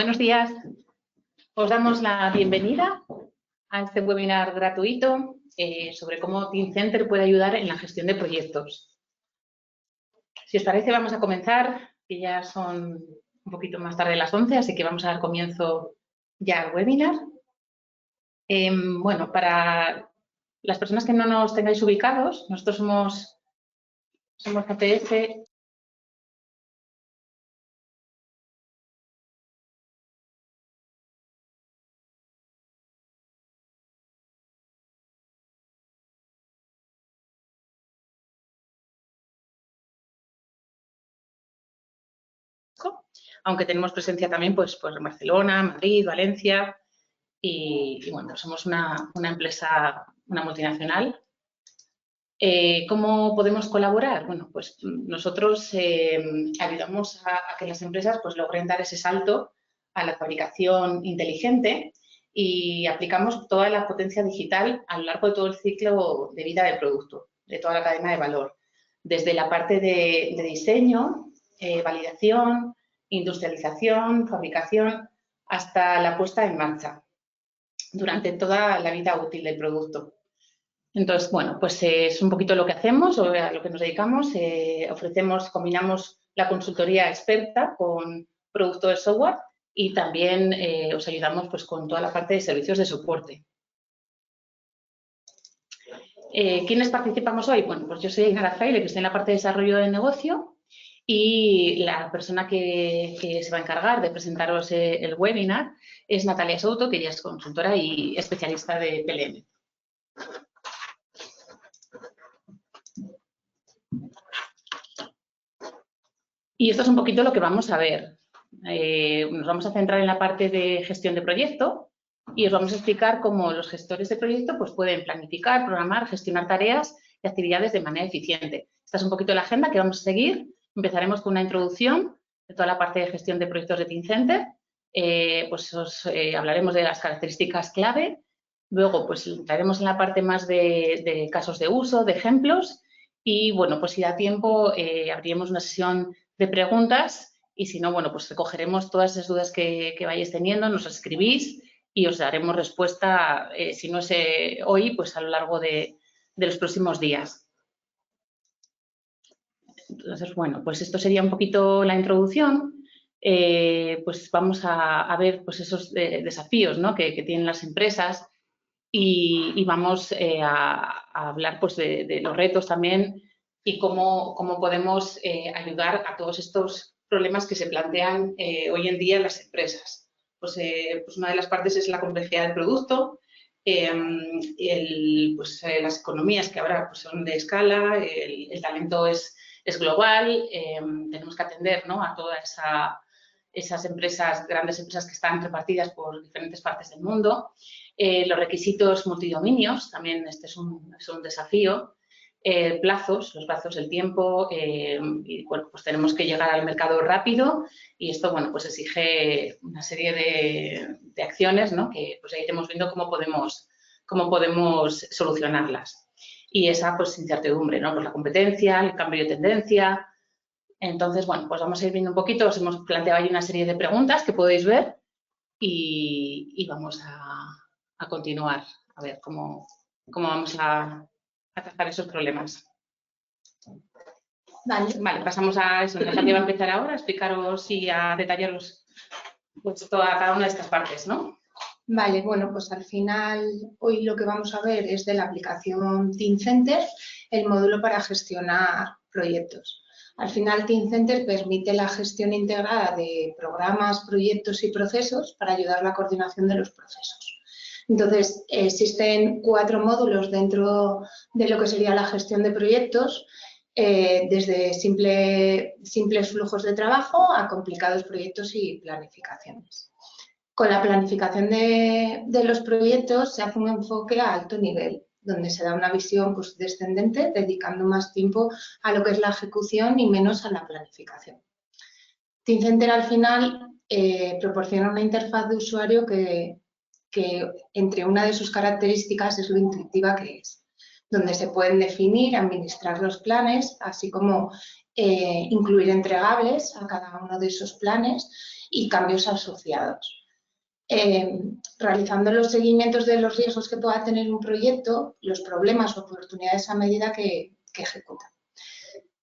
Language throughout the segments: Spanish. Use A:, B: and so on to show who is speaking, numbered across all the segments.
A: Buenos días. Os damos la bienvenida a este webinar gratuito sobre cómo Teamcenter puede ayudar en la gestión de proyectos. Si os parece, vamos a comenzar, que ya son un poquito más tarde de las 11, así que vamos a dar comienzo ya al webinar. Bueno, para las personas que no nos tengáis ubicados, nosotros somos APS. Aunque tenemos presencia también pues en Barcelona, Madrid, Valencia y bueno, somos una empresa, una multinacional. ¿Cómo podemos colaborar? Bueno, pues nosotros ayudamos a que las empresas pues logren dar ese salto a la fabricación inteligente y aplicamos toda la potencia digital a lo largo de todo el ciclo de vida del producto, de toda la cadena de valor, desde la parte de diseño, validación, industrialización, fabricación, hasta la puesta en marcha, durante toda la vida útil del producto. Entonces, bueno, pues es un poquito lo que hacemos o a lo que nos dedicamos. Combinamos la consultoría experta con producto de software y también os ayudamos pues con toda la parte de servicios de soporte. ¿Quiénes participamos hoy? Bueno, pues yo soy Ainara Fraile, que estoy en la parte de desarrollo de negocio, y la persona que se va a encargar de presentaros el webinar es Natalia Souto, que ella es consultora y especialista de PLM. Y esto es un poquito lo que vamos a ver. Nos vamos a centrar en la parte de gestión de proyecto y os vamos a explicar cómo los gestores de proyecto pues, pueden planificar, programar, gestionar tareas y actividades de manera eficiente. Esta es un poquito la agenda que vamos a seguir. Empezaremos con una introducción de toda la parte de gestión de proyectos de Teamcenter. Pues hablaremos de las características clave. Luego, pues entraremos en la parte más de casos de uso, de ejemplos. Y, bueno, pues si da tiempo, abriremos una sesión de preguntas y si no, bueno, pues recogeremos todas esas dudas que vayáis teniendo, nos escribís y os daremos respuesta, si no es hoy, pues a lo largo de los próximos días. Entonces, bueno, pues esto sería un poquito la introducción. Pues vamos a ver pues esos desafíos, ¿no? que tienen las empresas y vamos a hablar pues de los retos también y cómo podemos ayudar a todos estos problemas que se plantean hoy en día en las empresas. Pues una de las partes es la complejidad del producto, las economías que ahora pues, son de escala, el talento es global, tenemos que atender, ¿no? a todas esas empresas, grandes empresas que están repartidas por diferentes partes del mundo. Los requisitos multidominios, también este es un desafío. Los plazos del tiempo, y bueno, pues tenemos que llegar al mercado rápido y esto, bueno, pues exige una serie de acciones, ¿no? Que pues ahí iremos viendo cómo podemos solucionarlas. Y esa, pues, incertidumbre, ¿no? Pues la competencia, el cambio de tendencia. Entonces, bueno, pues vamos a ir viendo un poquito. Os hemos planteado ahí una serie de preguntas que podéis ver y vamos a continuar a ver cómo vamos a tratar esos problemas. Vale, pasamos a eso. Natalia va a empezar ahora a explicaros y a detallaros pues, cada una de estas partes, ¿no?
B: Vale, bueno, pues al final hoy lo que vamos a ver es de la aplicación Teamcenter, el módulo para gestionar proyectos. Al final Teamcenter permite la gestión integrada de programas, proyectos y procesos para ayudar a la coordinación de los procesos. Entonces, existen 4 módulos dentro de lo que sería la gestión de proyectos, desde simples flujos de trabajo a complicados proyectos y planificaciones. Con la planificación de los proyectos se hace un enfoque a alto nivel, donde se da una visión pues, descendente, dedicando más tiempo a lo que es la ejecución y menos a la planificación. Teamcenter al final proporciona una interfaz de usuario que entre una de sus características es lo intuitiva que es, donde se pueden definir, administrar los planes, así como incluir entregables a cada uno de esos planes y cambios asociados. Realizando los seguimientos de los riesgos que pueda tener un proyecto, los problemas o oportunidades a medida que ejecuta.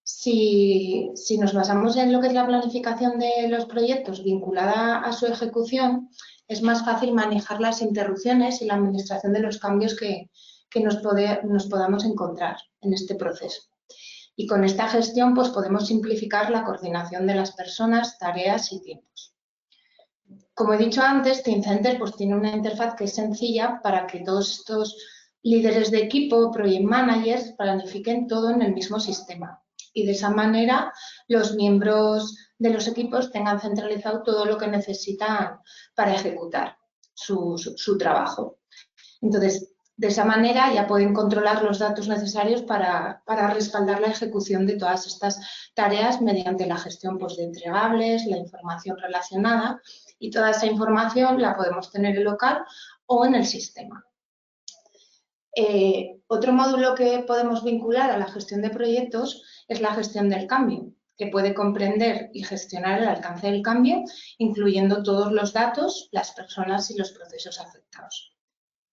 B: Si nos basamos en lo que es la planificación de los proyectos vinculada a su ejecución, es más fácil manejar las interrupciones y la administración de los cambios que nos podamos encontrar en este proceso. Y con esta gestión pues, podemos simplificar la coordinación de las personas, tareas y tiempos. Como he dicho antes, Teamcenter pues, tiene una interfaz que es sencilla para que todos estos líderes de equipo, project managers, planifiquen todo en el mismo sistema. Y de esa manera los miembros de los equipos tengan centralizado todo lo que necesitan para ejecutar su trabajo. Entonces, de esa manera ya pueden controlar los datos necesarios para respaldar la ejecución de todas estas tareas mediante la gestión pues, de entregables, la información relacionada, y toda esa información la podemos tener en local o en el sistema. Otro módulo que podemos vincular a la gestión de proyectos es la gestión del cambio, que puede comprender y gestionar el alcance del cambio, incluyendo todos los datos, las personas y los procesos afectados.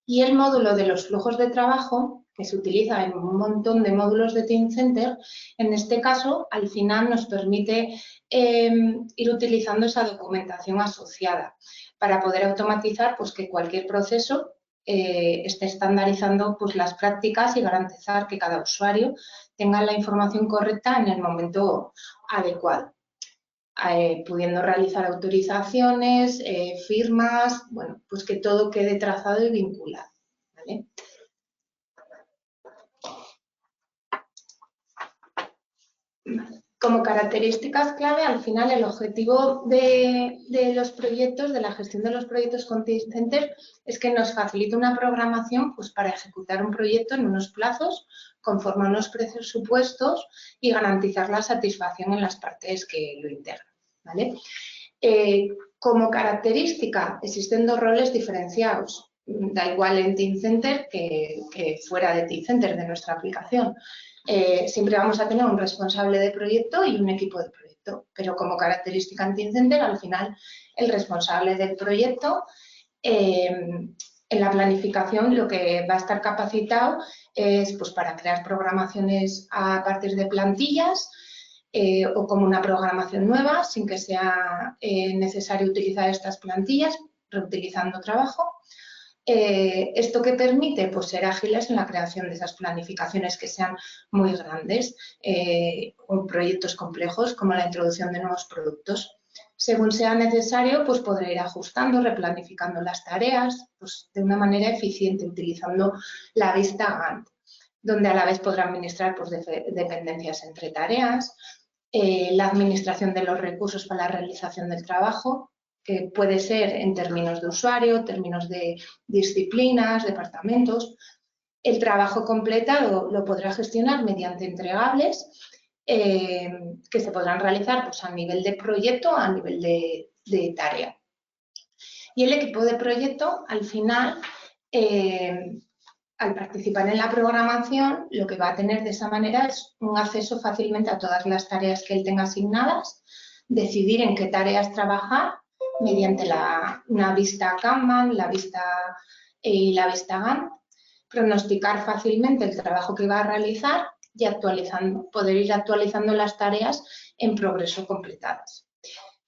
B: Y el módulo de los flujos de trabajo, que se utiliza en un montón de módulos de Teamcenter, en este caso, al final nos permite ir utilizando esa documentación asociada para poder automatizar pues, que cualquier proceso esté estandarizando pues, las prácticas y garantizar que cada usuario tenga la información correcta en el momento adecuado. Pudiendo realizar autorizaciones, firmas, bueno, pues que todo quede trazado y vinculado, ¿vale? Como características clave, al final el objetivo de los proyectos, de la gestión de los proyectos con Teamcenter, es que nos facilite una programación pues, para ejecutar un proyecto en unos plazos, conforme a unos presupuestos y garantizar la satisfacción en las partes que lo integran, ¿vale? Como característica, existen dos roles diferenciados. Da igual en Teamcenter que fuera de Teamcenter, de nuestra aplicación. Siempre vamos a tener un responsable de proyecto y un equipo de proyecto, pero como característica en Teamcenter, al final, el responsable del proyecto, en la planificación, lo que va a estar capacitado es pues, para crear programaciones a partir de plantillas, o como una programación nueva, sin que sea necesario utilizar estas plantillas, reutilizando trabajo. ¿Esto qué permite? Pues ser ágiles en la creación de esas planificaciones que sean muy grandes o proyectos complejos como la introducción de nuevos productos. Según sea necesario, pues podré ir ajustando, replanificando las tareas pues, de una manera eficiente, utilizando la vista Gantt, donde a la vez podrá administrar pues, dependencias entre tareas, la administración de los recursos para la realización del trabajo, que puede ser en términos de usuario, términos de disciplinas, departamentos. El trabajo completado lo podrá gestionar mediante entregables que se podrán realizar pues, a nivel de proyecto, a nivel de tarea. Y el equipo de proyecto, al final, al participar en la programación, lo que va a tener de esa manera es un acceso fácilmente a todas las tareas que él tenga asignadas, decidir en qué tareas trabajar mediante una vista Kanban, la vista Gantt, pronosticar fácilmente el trabajo que va a realizar y poder ir actualizando las tareas en progreso completadas.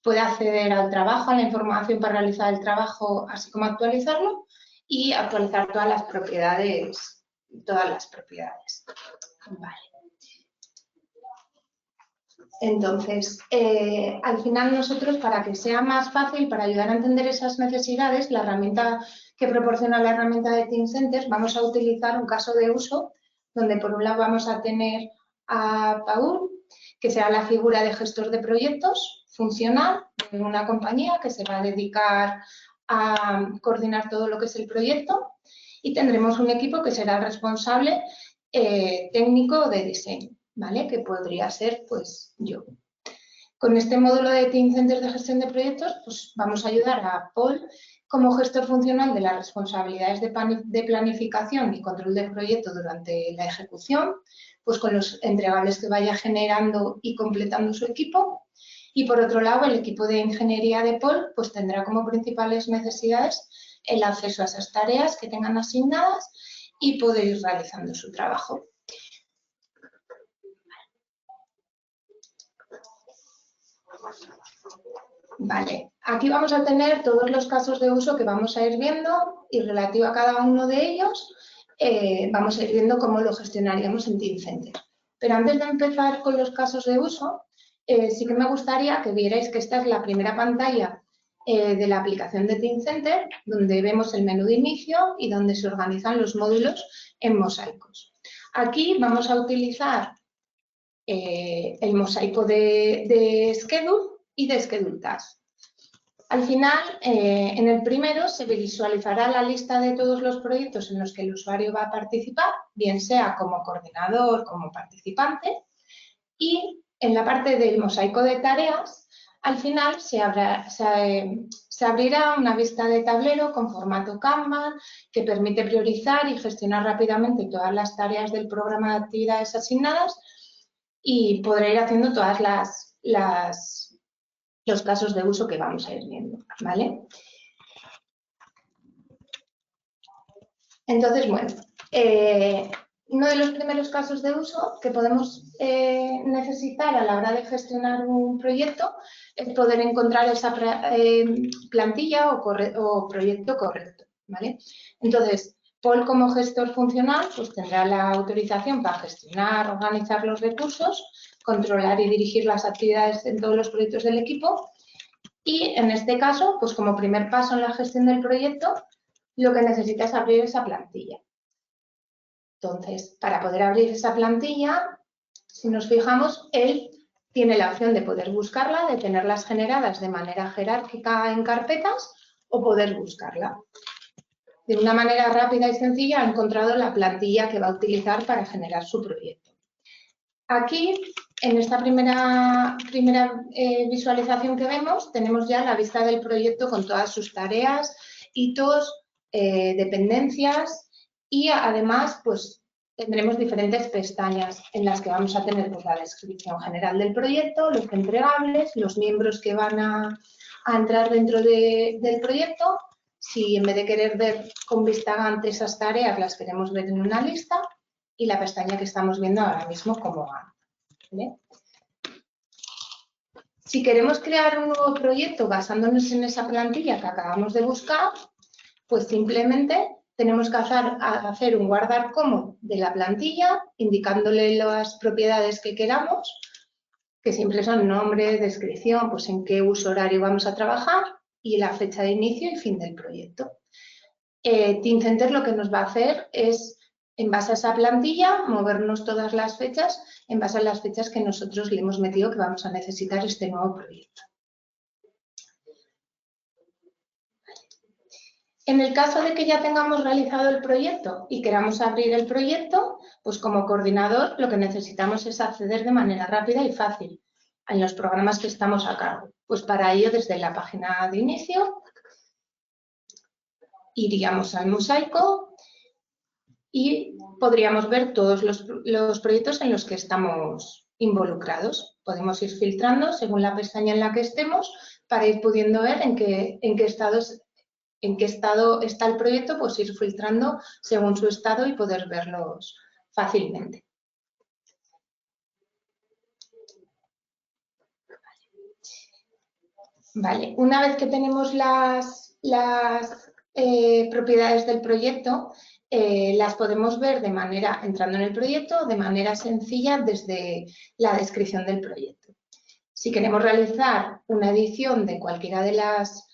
B: Puede acceder al trabajo, a la información para realizar el trabajo, así como actualizarlo, y actualizar todas las propiedades. Vale. Entonces, al final nosotros, para que sea más fácil, para ayudar a entender esas necesidades, la herramienta que proporciona la herramienta de Teamcenter, vamos a utilizar un caso de uso donde por un lado vamos a tener a Paul, que será la figura de gestor de proyectos funcional en una compañía que se va a dedicar a coordinar todo lo que es el proyecto, y tendremos un equipo que será responsable técnico de diseño, ¿vale? Que podría ser pues yo. Con este módulo de Teamcenter de gestión de proyectos, pues vamos a ayudar a Paul como gestor funcional de las responsabilidades de planificación y control del proyecto durante la ejecución, pues con los entregables que vaya generando y completando su equipo. Y por otro lado, el equipo de ingeniería de POL pues tendrá como principales necesidades el acceso a esas tareas que tengan asignadas y poder ir realizando su trabajo. Vale, aquí vamos a tener todos los casos de uso que vamos a ir viendo y relativo a cada uno de ellos vamos a ir viendo cómo lo gestionaríamos en Teamcenter. Pero antes de empezar con los casos de uso, sí que me gustaría que vierais que esta es la primera pantalla de la aplicación de Teamcenter, donde vemos el menú de inicio y donde se organizan los módulos en mosaicos. Aquí vamos a utilizar el mosaico de Schedule y de Schedule Task. Al final, en el primero se visualizará la lista de todos los proyectos en los que el usuario va a participar, bien sea como coordinador, como participante, y en la parte del mosaico de tareas, al final se abrirá una vista de tablero con formato Kanban que permite priorizar y gestionar rápidamente todas las tareas del programa de actividades asignadas y podrá ir haciendo todas los casos de uso que vamos a ir viendo, ¿vale? Entonces, bueno, uno de los primeros casos de uso que podemos necesitar a la hora de gestionar un proyecto es poder encontrar esa plantilla o proyecto correcto, ¿vale? Entonces, POL como gestor funcional pues tendrá la autorización para gestionar, organizar los recursos, controlar y dirigir las actividades en todos los proyectos del equipo y en este caso, pues como primer paso en la gestión del proyecto, lo que necesita es abrir esa plantilla. Entonces, para poder abrir esa plantilla, si nos fijamos, él tiene la opción de poder buscarla, de tenerlas generadas de manera jerárquica en carpetas o poder buscarla. De una manera rápida y sencilla ha encontrado la plantilla que va a utilizar para generar su proyecto. Aquí, en esta primera visualización que vemos, tenemos ya la vista del proyecto con todas sus tareas, hitos, dependencias y además pues tendremos diferentes pestañas en las que vamos a tener pues, la descripción general del proyecto, los entregables, los miembros que van a entrar dentro del proyecto. Si en vez de querer ver con vista ante esas tareas las queremos ver en una lista y la pestaña que estamos viendo ahora mismo como Gantt, ¿vale? Si queremos crear un nuevo proyecto basándonos en esa plantilla que acabamos de buscar, pues simplemente tenemos que hacer un guardar como de la plantilla, indicándole las propiedades que queramos, que siempre son nombre, descripción, pues en qué uso horario vamos a trabajar y la fecha de inicio y fin del proyecto. Teamcenter lo que nos va a hacer es, en base a esa plantilla, movernos todas las fechas en base a las fechas que nosotros le hemos metido que vamos a necesitar este nuevo proyecto. En el caso de que ya tengamos realizado el proyecto y queramos abrir el proyecto, pues como coordinador lo que necesitamos es acceder de manera rápida y fácil en los programas que estamos a cargo. Pues para ello, desde la página de inicio, iríamos al mosaico y podríamos ver todos los proyectos en los que estamos involucrados. Podemos ir filtrando según la pestaña en la que estemos para ir pudiendo ver en qué estado está el proyecto, pues ir filtrando según su estado y poder verlos fácilmente. Vale, una vez que tenemos las propiedades del proyecto, las podemos ver de manera, entrando en el proyecto, de manera sencilla desde la descripción del proyecto. Si queremos realizar una edición de cualquiera de las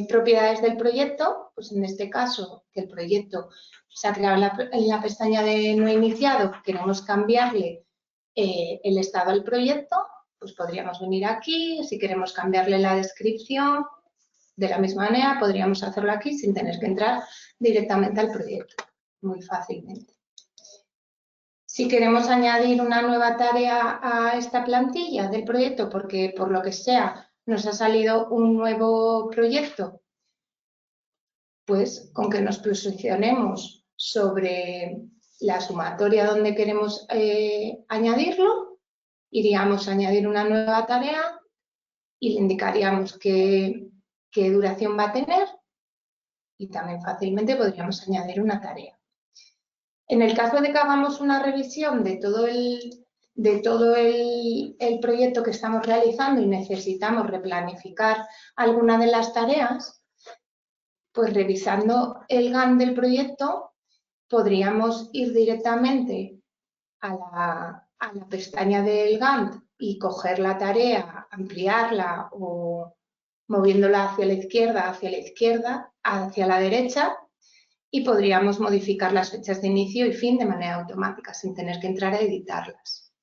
B: propiedades del proyecto, pues en este caso, que el proyecto se ha creado en la pestaña de no iniciado, queremos cambiarle el estado al proyecto, pues podríamos venir aquí, si queremos cambiarle la descripción, de la misma manera podríamos hacerlo aquí sin tener que entrar directamente al proyecto, muy fácilmente. Si queremos añadir una nueva tarea a esta plantilla del proyecto porque por lo que sea nos ha salido un nuevo proyecto, pues con que nos posicionemos sobre la sumatoria donde queremos añadirlo, iríamos a añadir una nueva tarea y le indicaríamos qué duración va a tener y también fácilmente podríamos añadir una tarea. En el caso de que hagamos una revisión de todo el proyecto que estamos realizando y necesitamos replanificar alguna de las tareas, pues revisando el Gantt del proyecto podríamos ir directamente a la pestaña del Gantt y coger la tarea, ampliarla o moviéndola hacia la izquierda, hacia la derecha, y podríamos modificar las fechas de inicio y fin de manera automática, sin tener que entrar a editarlas.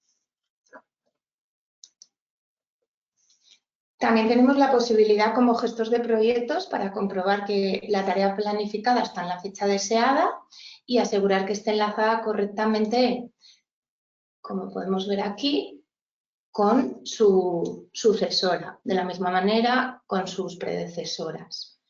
B: También tenemos la posibilidad como gestores de proyectos para comprobar que la tarea planificada está en la fecha deseada y asegurar que esté enlazada correctamente, como podemos ver aquí, con su sucesora, de la misma manera con sus predecesoras.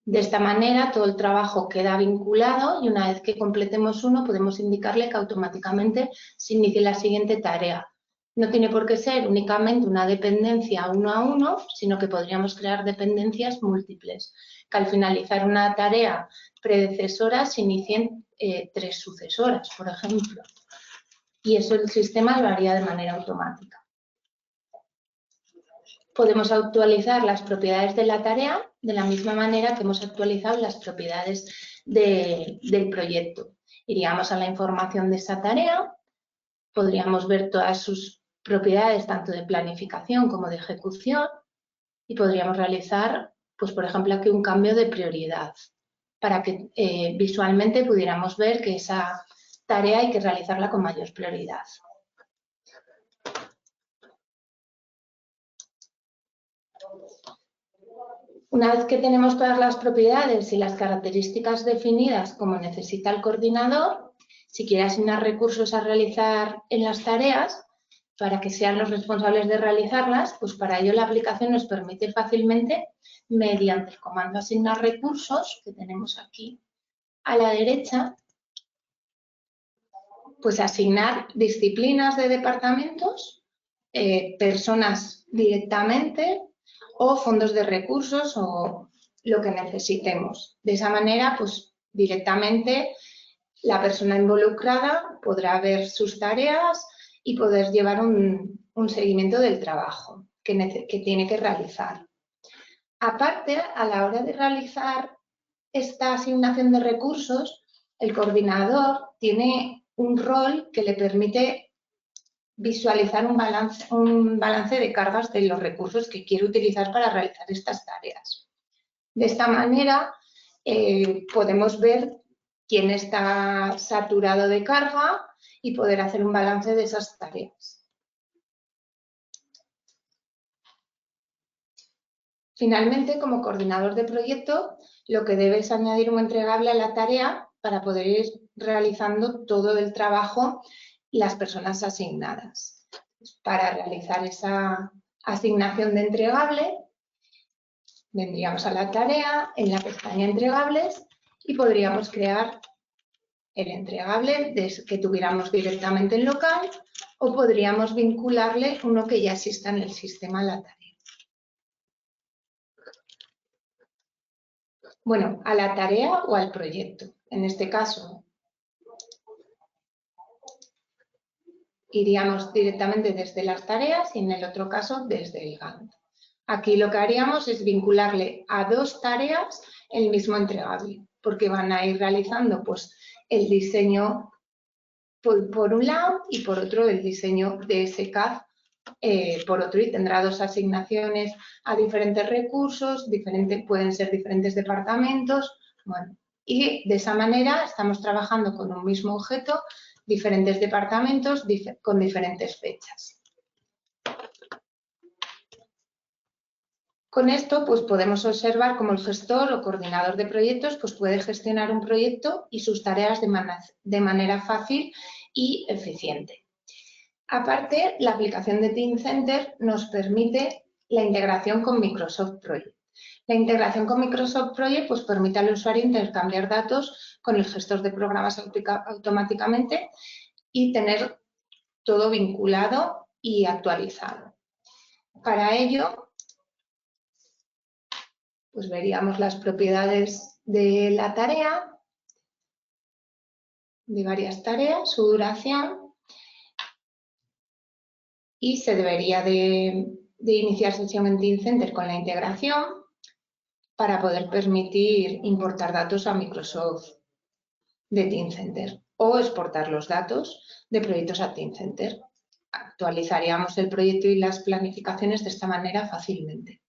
B: De esta manera, todo el trabajo queda vinculado y una vez que completemos uno, podemos indicarle que automáticamente se inicie la siguiente tarea. No tiene por qué ser únicamente una dependencia uno a uno, sino que podríamos crear dependencias múltiples, que al finalizar una tarea predecesora se inicien 3 sucesoras, por ejemplo. Y eso el sistema lo haría de manera automática. Podemos actualizar las propiedades de la tarea de la misma manera que hemos actualizado las propiedades del proyecto. Iríamos a la información de esa tarea, podríamos ver todas sus propiedades tanto de planificación como de ejecución y podríamos realizar, pues por ejemplo, aquí un cambio de prioridad para que visualmente pudiéramos ver que esa tarea hay que realizarla con mayor prioridad. Una vez que tenemos todas las propiedades y las características definidas como necesita el coordinador, si quiere asignar recursos a realizar en las tareas, para que sean los responsables de realizarlas, pues para ello la aplicación nos permite fácilmente, mediante el comando asignar recursos, que tenemos aquí a la derecha, pues asignar disciplinas de departamentos, personas directamente, o fondos de recursos o lo que necesitemos. De esa manera, pues directamente la persona involucrada podrá ver sus tareas y poder llevar un seguimiento del trabajo que tiene que realizar. Aparte, a la hora de realizar esta asignación de recursos, el coordinador tiene un rol que le permite visualizar un balance de cargas de los recursos que quiere utilizar para realizar estas tareas. De esta manera podemos ver quién está saturado de carga y poder hacer un balance de esas tareas. Finalmente, como coordinador de proyecto, lo que debe es añadir un entregable a la tarea para poder ir realizando todo el trabajo y las personas asignadas. Para realizar esa asignación de entregable, vendríamos a la tarea, en la pestaña entregables y podríamos crear el entregable que tuviéramos directamente en local o podríamos vincularle uno que ya exista en el sistema a la tarea. Bueno, a la tarea o al proyecto. En este caso, iríamos directamente desde las tareas y en el otro caso desde el Gantt. Aquí lo que haríamos es vincularle a 2 tareas el mismo entregable, porque van a ir realizando pues, el diseño por un lado y por otro el diseño de ese CAD por otro, y tendrá 2 asignaciones a diferentes recursos, pueden ser diferentes departamentos, bueno, y de esa manera estamos trabajando con un mismo objeto, diferentes departamentos con diferentes fechas. Con esto pues podemos observar cómo el gestor o coordinador de proyectos pues, puede gestionar un proyecto y sus tareas de manera fácil y eficiente. Aparte, la aplicación de Teamcenter nos permite la integración con Microsoft Project. La integración con Microsoft Project pues, permite al usuario intercambiar datos con el gestor de programas automáticamente y tener todo vinculado y actualizado. Para ello, pues veríamos las propiedades de la tarea, de varias tareas, su duración, y se debería de iniciar sesión en Teamcenter con la integración para poder permitir importar datos a Microsoft de Teamcenter o exportar los datos de proyectos a Teamcenter. Actualizaríamos el proyecto y las planificaciones de esta manera fácilmente.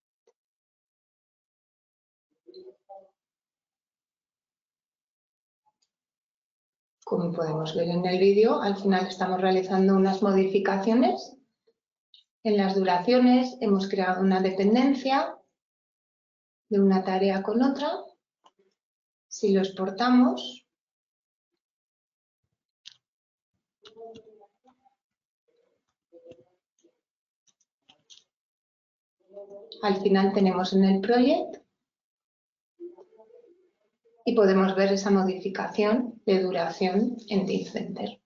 B: Como podemos ver en el vídeo, al final estamos realizando unas modificaciones. En las duraciones hemos creado una dependencia de una tarea con otra. Si lo exportamos, al final tenemos en el proyecto y podemos ver esa modificación de duración en Teamcenter.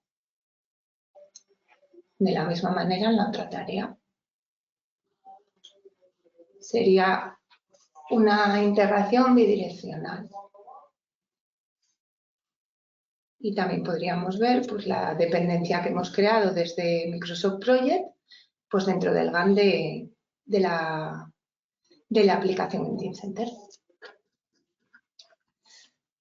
B: De la misma manera en la otra tarea. Sería una integración bidireccional. Y también podríamos ver pues, la dependencia que hemos creado desde Microsoft Project pues, dentro del GAN de la aplicación en Teamcenter.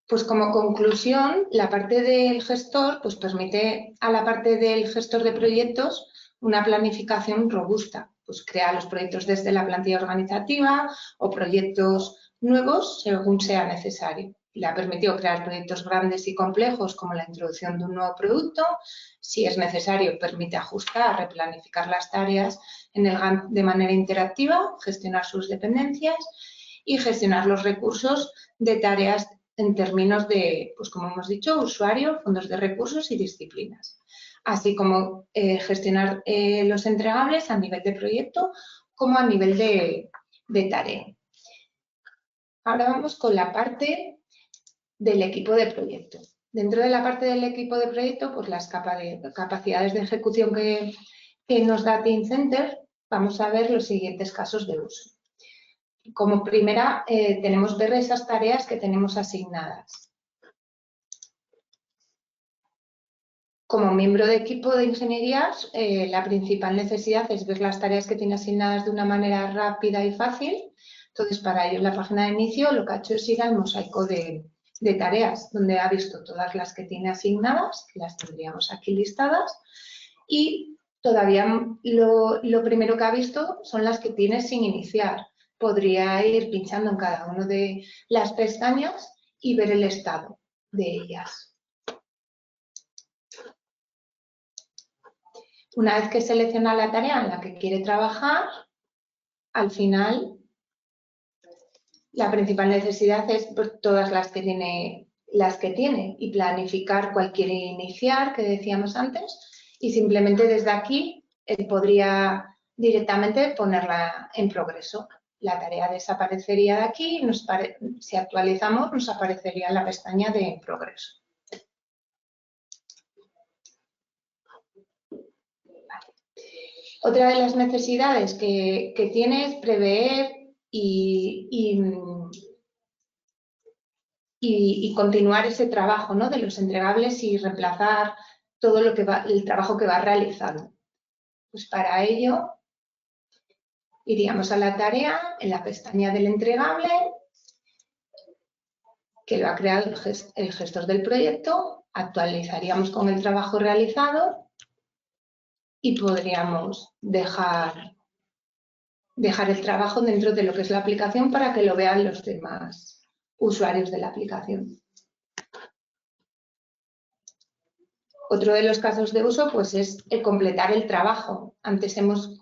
B: Pues como conclusión, la parte del gestor pues, permite a la parte del gestor de proyectos una planificación robusta. Pues crea los proyectos desde la plantilla organizativa o proyectos nuevos según sea necesario. Le ha permitido crear proyectos grandes y complejos como la introducción de un nuevo producto. Si es necesario, permite ajustar, replanificar las tareas en el GAN de manera interactiva, gestionar sus dependencias y gestionar los recursos de tareas en términos de, pues como hemos dicho, usuario, fondos de recursos y disciplinas. Así como gestionar los entregables a nivel de proyecto como a nivel de tarea. Ahora vamos con la parte del equipo de proyecto. Dentro de la parte del equipo de proyecto, pues las capacidades de ejecución que nos da Teamcenter, vamos a ver los siguientes casos de uso. Como primera, tenemos ver esas tareas que tenemos asignadas. Como miembro de equipo de ingenierías, la principal necesidad es ver las tareas que tiene asignadas de una manera rápida y fácil. Entonces, para ello, en la página de inicio lo que ha hecho es ir al mosaico de tareas, donde ha visto todas las que tiene asignadas, que las tendríamos aquí listadas, y todavía lo primero que ha visto son las que tiene sin iniciar. Podría ir pinchando en cada una de las pestañas y ver el estado de ellas. Una vez que selecciona la tarea en la que quiere trabajar, al final la principal necesidad es pues, todas las que tiene y planificar cuál quiere iniciar, que decíamos antes, y simplemente desde aquí podría directamente ponerla en progreso. La tarea desaparecería de aquí y si actualizamos nos aparecería en la pestaña de progreso. Otra de las necesidades que tiene es prever y continuar ese trabajo, ¿no? De los entregables y reemplazar todo el trabajo que va realizando. Pues para ello iríamos a la tarea en la pestaña del entregable que lo ha creado el gestor del proyecto, actualizaríamos con el trabajo realizado y podríamos dejar el trabajo dentro de lo que es la aplicación para que lo vean los demás usuarios de la aplicación. Otro de los casos de uso pues, es el completar el trabajo. Antes hemos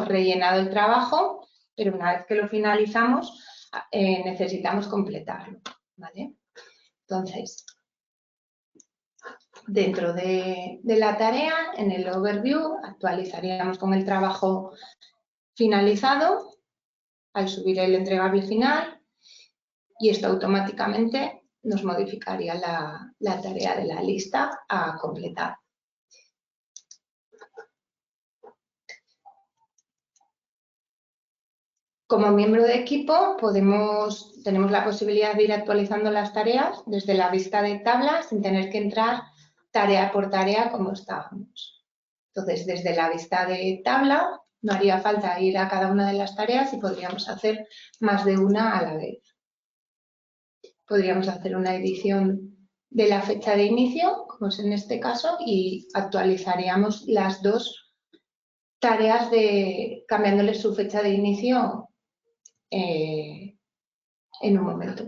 B: rellenado el trabajo, pero una vez que lo finalizamos necesitamos completarlo. ¿Vale? Entonces, dentro de la tarea, en el overview, actualizaríamos con el trabajo finalizado al subir el entregable final y esto automáticamente nos modificaría la tarea de la lista a completar. Como miembro de equipo tenemos la posibilidad de ir actualizando las tareas desde la vista de tabla sin tener que entrar tarea por tarea como estábamos. Entonces, desde la vista de tabla no haría falta ir a cada una de las tareas y podríamos hacer más de una a la vez. Podríamos hacer una edición de la fecha de inicio, como es en este caso, y actualizaríamos las dos tareas cambiándoles su fecha de inicio en un momento.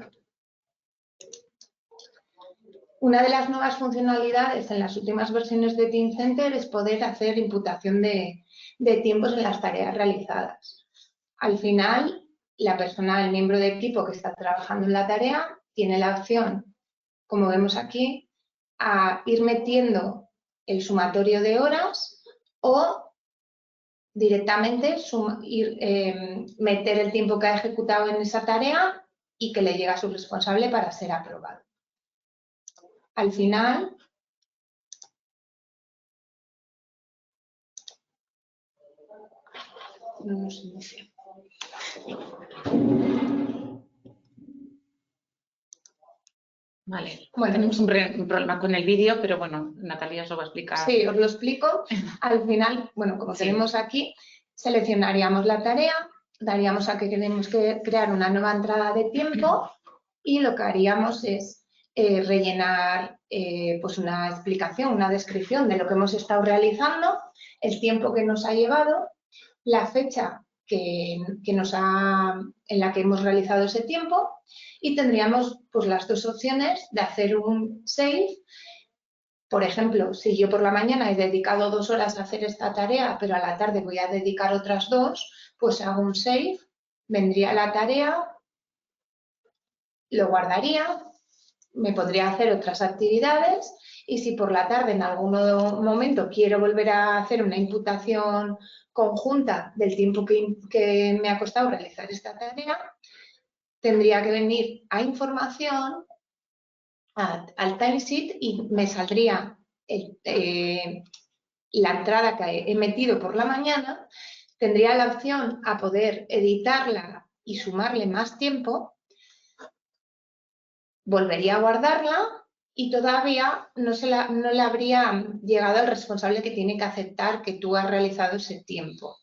B: Una de las nuevas funcionalidades en las últimas versiones de Teamcenter es poder hacer imputación de tiempos en las tareas realizadas. Al final, la persona, el miembro de equipo que está trabajando en la tarea, tiene la opción, como vemos aquí, a ir metiendo el sumatorio de horas o directamente meter el tiempo que ha ejecutado en esa tarea y que le llegue a su responsable para ser aprobado. Al final, no nos inicia.
A: Vale, bueno, tenemos un problema con el vídeo, pero bueno, Natalia os lo va a explicar.
B: Sí, os lo explico. Al final, bueno, como tenemos aquí, seleccionaríamos la tarea, daríamos a que queremos crear una nueva entrada de tiempo y lo que haríamos es rellenar pues una explicación, una descripción de lo que hemos estado realizando, el tiempo que nos ha llevado, la fecha en la que hemos realizado ese tiempo y tendríamos pues las dos opciones de hacer un save. Por ejemplo, si yo por la mañana he dedicado 2 horas a hacer esta tarea, pero a la tarde voy a dedicar otras 2, pues hago un save, vendría la tarea, lo guardaría, me podría hacer otras actividades y si por la tarde en algún momento quiero volver a hacer una imputación conjunta del tiempo que me ha costado realizar esta tarea, tendría que venir a información, al timesheet y me saldría la entrada que he metido por la mañana, tendría la opción a poder editarla y sumarle más tiempo, volvería a guardarla y todavía no le habría llegado al responsable que tiene que aceptar que tú has realizado ese tiempo.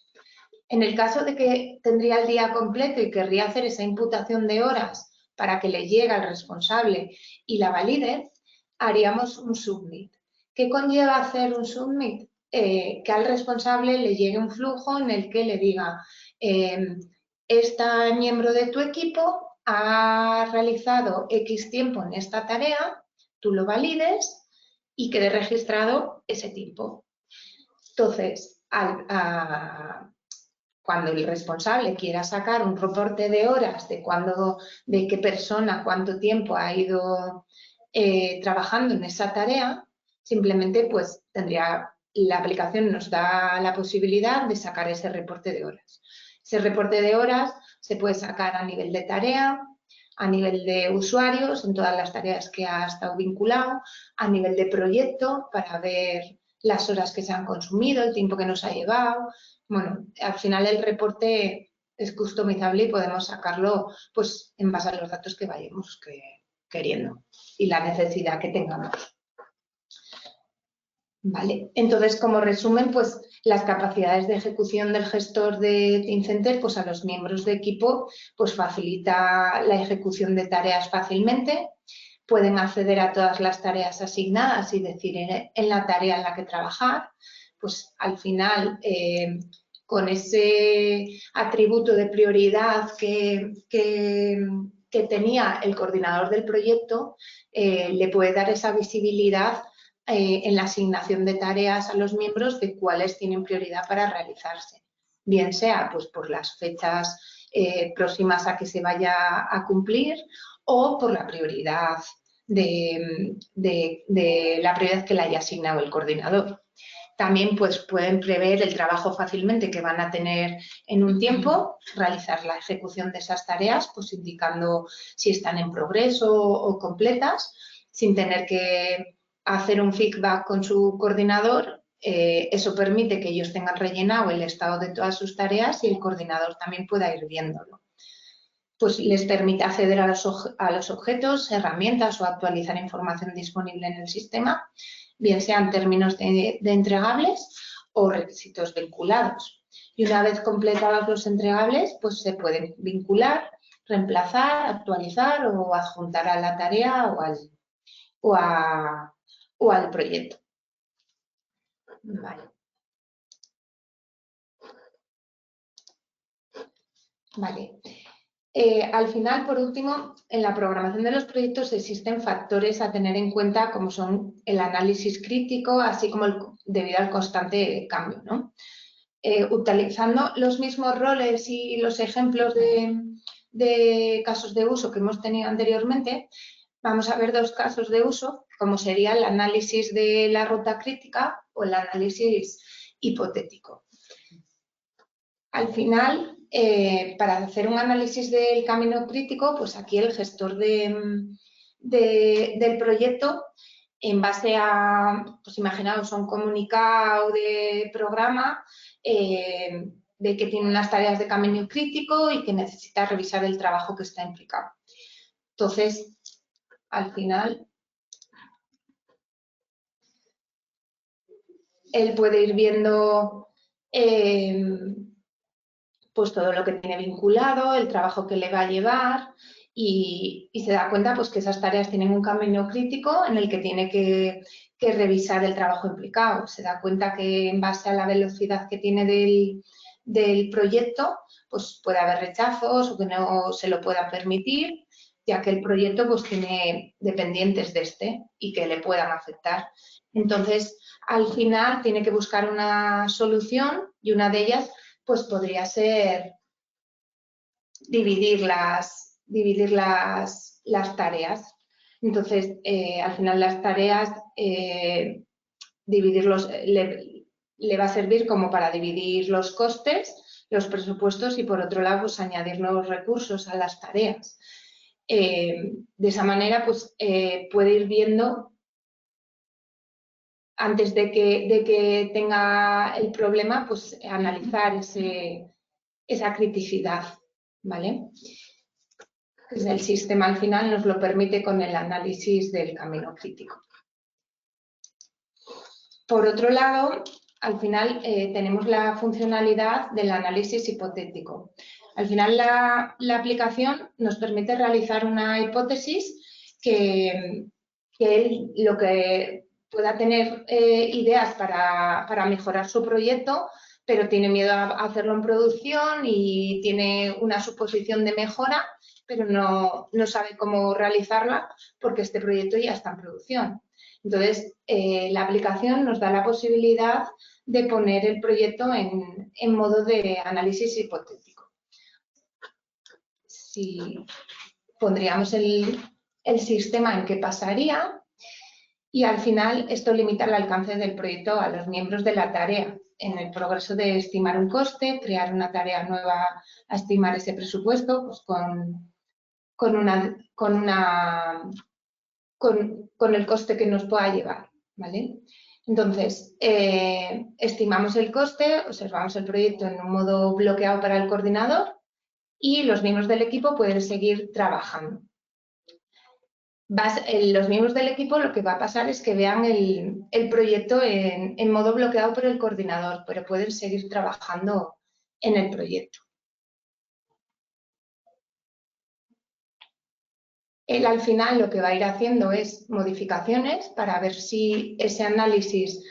B: En el caso de que tendría el día completo y querría hacer esa imputación de horas para que le llegue al responsable y la valide, haríamos un submit. ¿Qué conlleva hacer un submit? Que al responsable le llegue un flujo en el que le diga este miembro de tu equipo ha realizado X tiempo en esta tarea, tú lo valides y quede registrado ese tiempo. Entonces, cuando el responsable quiera sacar un reporte de horas de qué persona, cuánto tiempo ha ido trabajando en esa tarea, simplemente pues la aplicación nos da la posibilidad de sacar ese reporte de horas. Ese reporte de horas se puede sacar a nivel de tarea, a nivel de usuarios, en todas las tareas que ha estado vinculado, a nivel de proyecto para ver las horas que se han consumido, el tiempo que nos ha llevado. Bueno, al final el reporte es customizable y podemos sacarlo pues en base a los datos que vayamos queriendo y la necesidad que tengamos. Vale, entonces como resumen, pues las capacidades de ejecución del gestor de Teamcenter, pues a los miembros de equipo, pues facilita la ejecución de tareas fácilmente, pueden acceder a todas las tareas asignadas y decidir en la tarea en la que trabajar, pues al final con ese atributo de prioridad que tenía el coordinador del proyecto, le puede dar esa visibilidad en la asignación de tareas a los miembros de cuáles tienen prioridad para realizarse, bien sea pues por las fechas próximas a que se vaya a cumplir o por la prioridad de la prioridad que le haya asignado el coordinador. También pues, pueden prever el trabajo fácilmente que van a tener en un tiempo, realizar la ejecución de esas tareas, pues indicando si están en progreso o completas, sin tener que hacer un feedback con su coordinador eso permite que ellos tengan rellenado el estado de todas sus tareas y el coordinador también pueda ir viéndolo. Pues les permite acceder a los objetos, herramientas o actualizar información disponible en el sistema, bien sean términos de entregables o requisitos vinculados. Y una vez completados los entregables, pues se pueden vincular, reemplazar, actualizar o adjuntar a la tarea o al proyecto. Vale. Al final, por último, en la programación de los proyectos existen factores a tener en cuenta como son el análisis crítico, así como debido al constante cambio, ¿no? Utilizando los mismos roles y los ejemplos de casos de uso que hemos tenido anteriormente, vamos a ver dos casos de uso, como sería el análisis de la ruta crítica o el análisis hipotético. Al final, para hacer un análisis del camino crítico, pues aquí el gestor del proyecto, en base a, pues imaginaos, un comunicado de programa, de que tiene unas tareas de camino crítico y que necesita revisar el trabajo que está implicado. Entonces, al final, él puede ir viendo pues todo lo que tiene vinculado, el trabajo que le va a llevar y se da cuenta pues que esas tareas tienen un camino crítico en el que tiene que revisar el trabajo implicado. Se da cuenta que en base a la velocidad que tiene del proyecto, pues puede haber rechazos o que no se lo pueda permitir, ya que el proyecto pues tiene dependientes de este y que le puedan afectar. Entonces, al final tiene que buscar una solución y una de ellas pues podría ser dividir las tareas. Entonces, al final las tareas, dividirlos le va a servir como para dividir los costes, los presupuestos y por otro lado, pues añadir nuevos recursos a las tareas. De esa manera, pues puede ir viendo antes de que tenga el problema, pues analizar esa criticidad, ¿vale? Pues el sistema al final nos lo permite con el análisis del camino crítico. Por otro lado, al final tenemos la funcionalidad del análisis hipotético. Al final la aplicación nos permite realizar una hipótesis que él lo que pueda tener ideas para mejorar su proyecto, pero tiene miedo a hacerlo en producción y tiene una suposición de mejora, pero no sabe cómo realizarla porque este proyecto ya está en producción. Entonces, la aplicación nos da la posibilidad de poner el proyecto en modo de análisis hipotético. Si pondríamos el sistema en que pasaría y al final esto limita el alcance del proyecto a los miembros de la tarea en el progreso de estimar un coste, crear una tarea nueva a estimar ese presupuesto pues con el coste que nos pueda llevar, ¿vale? Entonces, estimamos el coste, observamos el proyecto en un modo bloqueado para el coordinador y los miembros del equipo pueden seguir trabajando. Los miembros del equipo lo que va a pasar es que vean el proyecto en modo bloqueado por el coordinador, pero pueden seguir trabajando en el proyecto. Él al final lo que va a ir haciendo es modificaciones para ver si ese análisis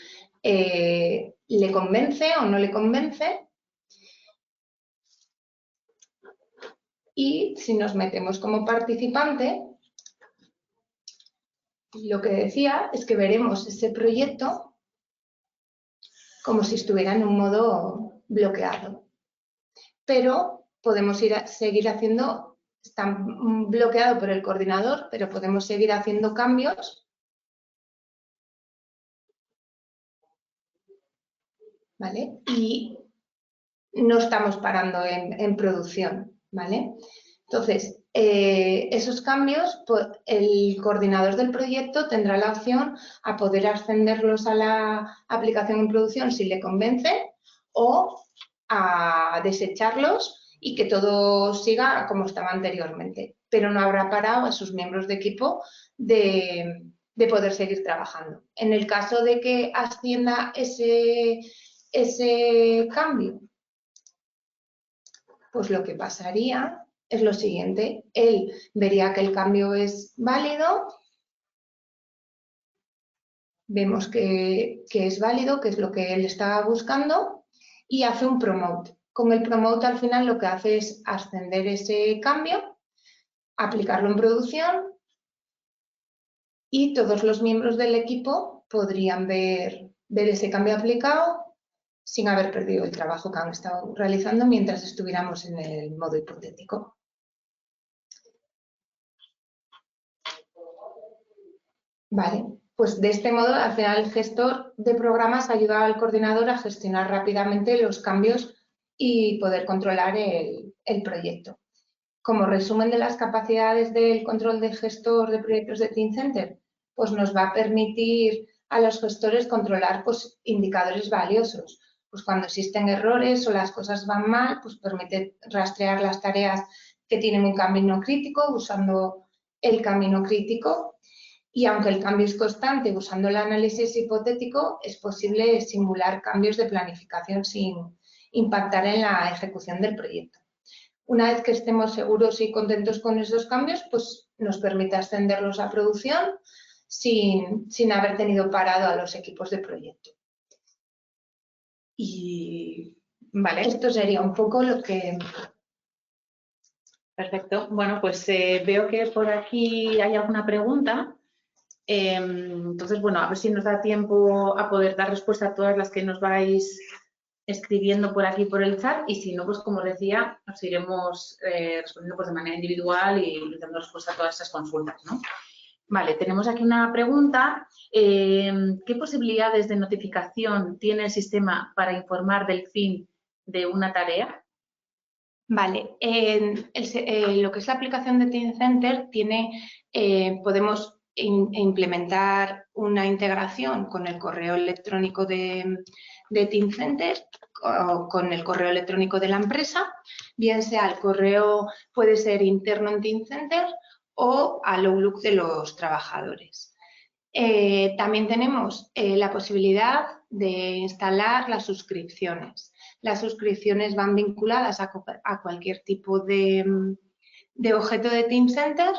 B: le convence o no le convence. Y si nos metemos como participante, lo que decía es que veremos ese proyecto como si estuviera en un modo bloqueado. Pero podemos seguir haciendo, está bloqueado por el coordinador, pero podemos seguir haciendo cambios. ¿Vale? Y no estamos parando en producción, ¿vale? Entonces, esos cambios, pues, el coordinador del proyecto tendrá la opción a poder ascenderlos a la aplicación en producción si le convence o a desecharlos y que todo siga como estaba anteriormente. Pero no habrá parado a sus miembros de equipo de poder seguir trabajando. En el caso de que ascienda ese cambio, pues lo que pasaría es lo siguiente, él vería que el cambio es válido, vemos que es válido, que es lo que él estaba buscando y hace un promote. Con el promote al final lo que hace es ascender ese cambio, aplicarlo en producción y todos los miembros del equipo podrían ver ese cambio aplicado sin haber perdido el trabajo que han estado realizando mientras estuviéramos en el modo hipotético. Vale, pues de este modo al final el gestor de programas ayuda al coordinador a gestionar rápidamente los cambios y poder controlar el proyecto. Como resumen de las capacidades del control de gestor de proyectos de Teamcenter, pues nos va a permitir a los gestores controlar pues, indicadores valiosos. Pues cuando existen errores o las cosas van mal, pues permite rastrear las tareas que tienen un camino crítico usando el camino crítico. Y aunque el cambio es constante, usando el análisis hipotético, es posible simular cambios de planificación sin impactar en la ejecución del proyecto. Una vez que estemos seguros y contentos con esos cambios, pues nos permite ascenderlos a producción sin haber tenido parado a los equipos de proyecto. Y vale, esto sería un poco lo que...
A: Perfecto. Bueno, pues veo que por aquí hay alguna pregunta. Entonces, bueno, a ver si nos da tiempo a poder dar respuesta a todas las que nos vais escribiendo por aquí por el chat y si no, pues como os decía, nos iremos respondiendo pues, de manera individual y dando respuesta a todas esas consultas, ¿no? Vale, tenemos aquí una pregunta. ¿Qué posibilidades de notificación tiene el sistema para informar del fin de una tarea?
B: Vale, lo que es la aplicación de Teamcenter podemos implementar una integración con el correo electrónico de Teamcenter o con el correo electrónico de la empresa, bien sea el correo puede ser interno en Teamcenter o al Outlook de los trabajadores. También tenemos la posibilidad de instalar las suscripciones. Las suscripciones van vinculadas a cualquier tipo de objeto de Teamcenter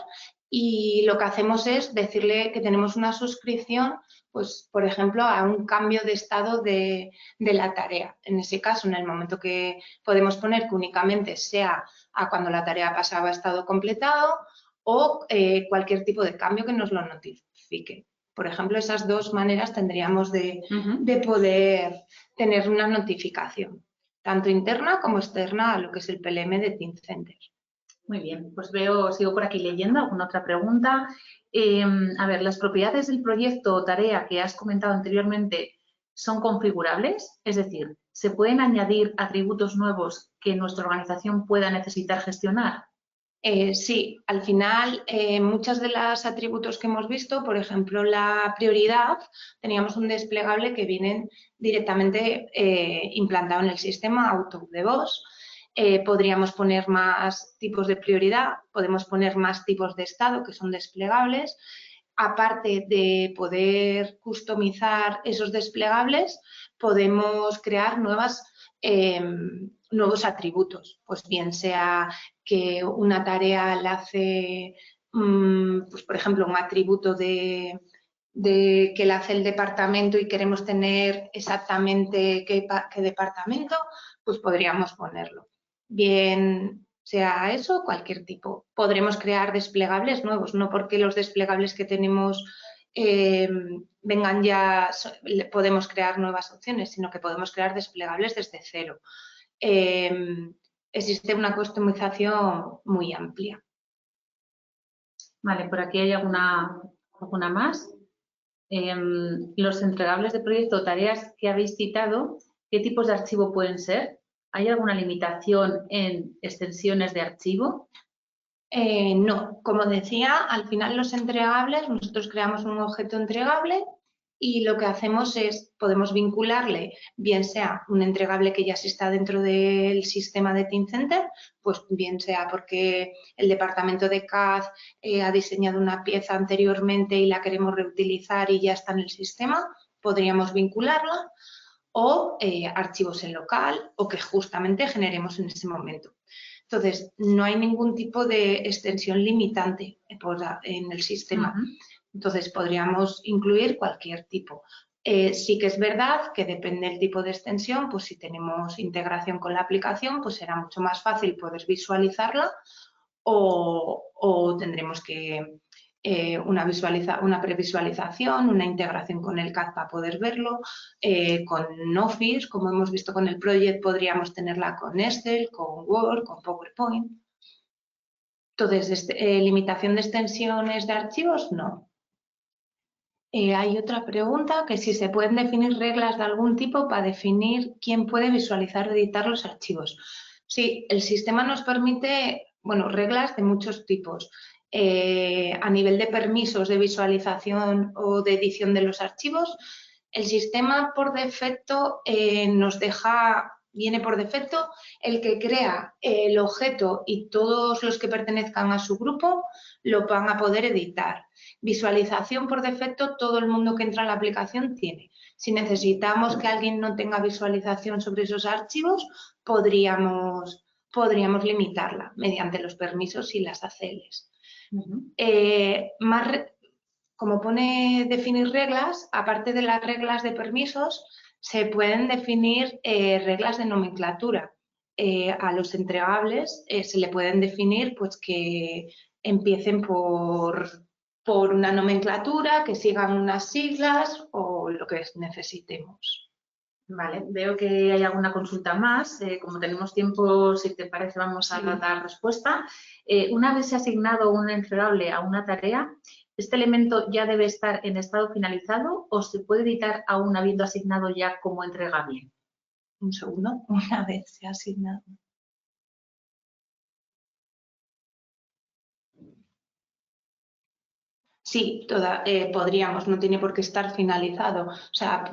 B: y lo que hacemos es decirle que tenemos una suscripción, pues, por ejemplo, a un cambio de estado de la tarea. En ese caso, en el momento que podemos poner que únicamente sea a cuando la tarea pasaba a estado completado o cualquier tipo de cambio que nos lo notifique. Por ejemplo, esas dos maneras tendríamos de poder tener una notificación, tanto interna como externa a lo que es el PLM de Teamcenter.
A: Muy bien, pues sigo por aquí leyendo alguna otra pregunta. A ver, ¿las propiedades del proyecto o tarea que has comentado anteriormente son configurables? Es decir, ¿se pueden añadir atributos nuevos que nuestra organización pueda necesitar gestionar?
B: Sí, al final muchos de los atributos que hemos visto, por ejemplo la prioridad, teníamos un desplegable que viene directamente implantado en el sistema Auto de voz. Podríamos poner más tipos de prioridad, podemos poner más tipos de estado que son desplegables. Aparte de poder customizar esos desplegables, podemos crear nuevos atributos, pues bien sea que una tarea la hace, pues por ejemplo, un atributo de que la hace el departamento y queremos tener exactamente qué departamento, pues podríamos ponerlo. Bien sea eso, cualquier tipo. Podremos crear desplegables nuevos, no porque los desplegables que tenemos vengan ya, podemos crear nuevas opciones, sino que podemos crear desplegables desde cero. Existe una customización muy amplia.
A: Vale, por aquí hay alguna más. Los entregables de proyecto o tareas que habéis citado, ¿qué tipos de archivo pueden ser? ¿Hay alguna limitación en extensiones de archivo?
B: No, como decía, al final los entregables, nosotros creamos un objeto entregable y lo que hacemos es, podemos vincularle, bien sea un entregable que ya se está dentro del sistema de Teamcenter, pues bien sea porque el departamento de CAD ha diseñado una pieza anteriormente y la queremos reutilizar y ya está en el sistema, podríamos vincularla, o archivos en local o que justamente generemos en ese momento. Entonces, no hay ningún tipo de extensión limitante en el sistema. Entonces, podríamos incluir cualquier tipo. Sí que es verdad que depende del tipo de extensión, pues si tenemos integración con la aplicación, pues será mucho más fácil poder visualizarla o tendremos que una previsualización, una integración con el CAD para poder verlo, con Office, como hemos visto con el Project, podríamos tenerla con Excel, con Word, con PowerPoint. Entonces, limitación de extensiones de archivos, no. Hay otra pregunta, que si se pueden definir reglas de algún tipo para definir quién puede visualizar o editar los archivos. Sí, el sistema nos permite, bueno, reglas de muchos tipos. A nivel de permisos de visualización o de edición de los archivos, el sistema por defecto viene por defecto el que crea el objeto y todos los que pertenezcan a su grupo lo van a poder editar. Visualización por defecto, todo el mundo que entra a la aplicación tiene. Si necesitamos que alguien no tenga visualización sobre esos archivos, podríamos limitarla mediante los permisos y las ACLs. Como pone definir reglas, aparte de las reglas de permisos, se pueden definir reglas de nomenclatura. A los entregables se le pueden definir pues que empiecen por una nomenclatura, que sigan unas siglas o lo que necesitemos.
A: Vale, veo que hay alguna consulta más. Como tenemos tiempo, si te parece, vamos a dar respuesta. Una vez se ha asignado un entregable a una tarea, ¿este elemento ya debe estar en estado finalizado o se puede editar aún habiendo asignado ya como entregable?
B: Un segundo, una vez se ha asignado. Sí, podríamos, no tiene por qué estar finalizado. O sea,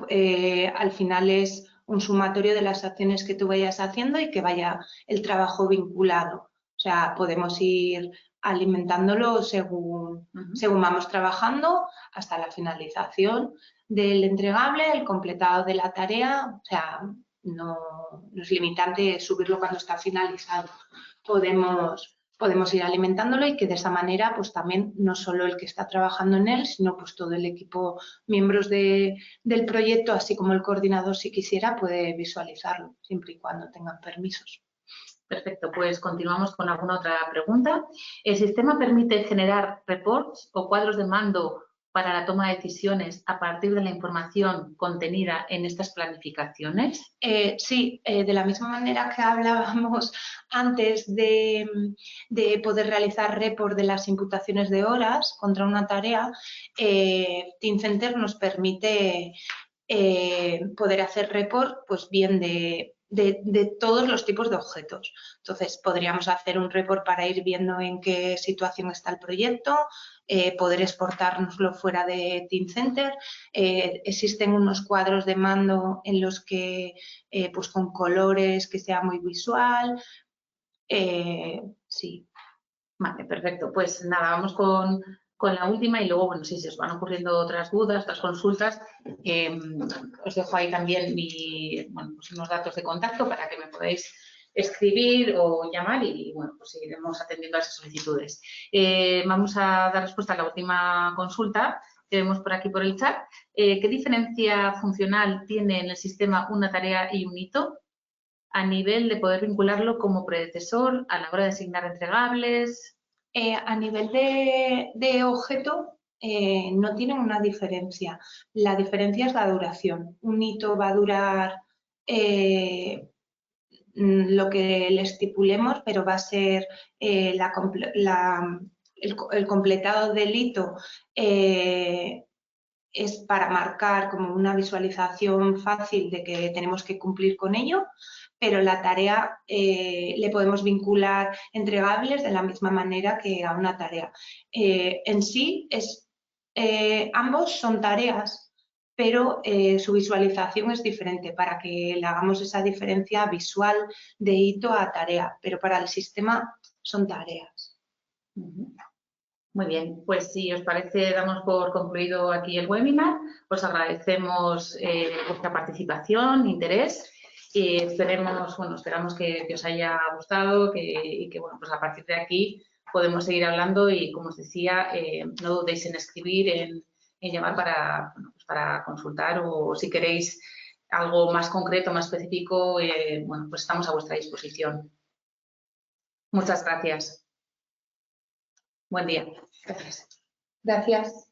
B: al final es un sumatorio de las acciones que tú vayas haciendo y que vaya el trabajo vinculado. O sea, podemos ir alimentándolo según vamos trabajando hasta la finalización del entregable, el completado de la tarea. O sea, no es limitante subirlo cuando está finalizado. Podemos ir alimentándolo y que de esa manera pues también no solo el que está trabajando en él, sino pues todo el equipo, miembros del proyecto, así como el coordinador si quisiera, puede visualizarlo, siempre y cuando tengan permisos.
A: Perfecto, pues continuamos con alguna otra pregunta. ¿El sistema permite generar reports o cuadros de mando para la toma de decisiones a partir de la información contenida en estas planificaciones?
B: Sí, de la misma manera que hablábamos antes de poder realizar report de las imputaciones de horas contra una tarea, Teamcenter nos permite poder hacer report, pues bien de todos los tipos de objetos. Entonces, podríamos hacer un report para ir viendo en qué situación está el proyecto, poder exportárnoslo fuera de Teamcenter. Existen unos cuadros de mando en los que, pues con colores, que sea muy visual. Sí.
A: Vale, perfecto. Pues nada, vamos con la última y luego, bueno, si se os van ocurriendo otras dudas, otras consultas, os dejo ahí también pues unos datos de contacto para que me podáis escribir o llamar y, bueno, pues seguiremos atendiendo a esas solicitudes. Vamos a dar respuesta a la última consulta que vemos por aquí por el chat. ¿Qué diferencia funcional tiene en el sistema una tarea y un hito a nivel de poder vincularlo como predecesor a la hora de asignar entregables?
B: A nivel de objeto, no tienen una diferencia. La diferencia es la duración. Un hito va a durar lo que le estipulemos, pero va a ser el completado del hito es para marcar como una visualización fácil de que tenemos que cumplir con ello, pero la tarea le podemos vincular entregables de la misma manera que a una tarea. En sí, ambos son tareas, pero su visualización es diferente para que le hagamos esa diferencia visual de hito a tarea, pero para el sistema son tareas.
A: Muy bien, pues si os parece, damos por concluido aquí el webinar. Os agradecemos vuestra participación, interés y esperamos que os haya gustado y que bueno, pues a partir de aquí podemos seguir hablando y, como os decía, no dudéis en escribir, en llamar para consultar, o si queréis algo más concreto, más específico, bueno, pues estamos a vuestra disposición. Muchas gracias. Buen día. Gracias.
B: Gracias.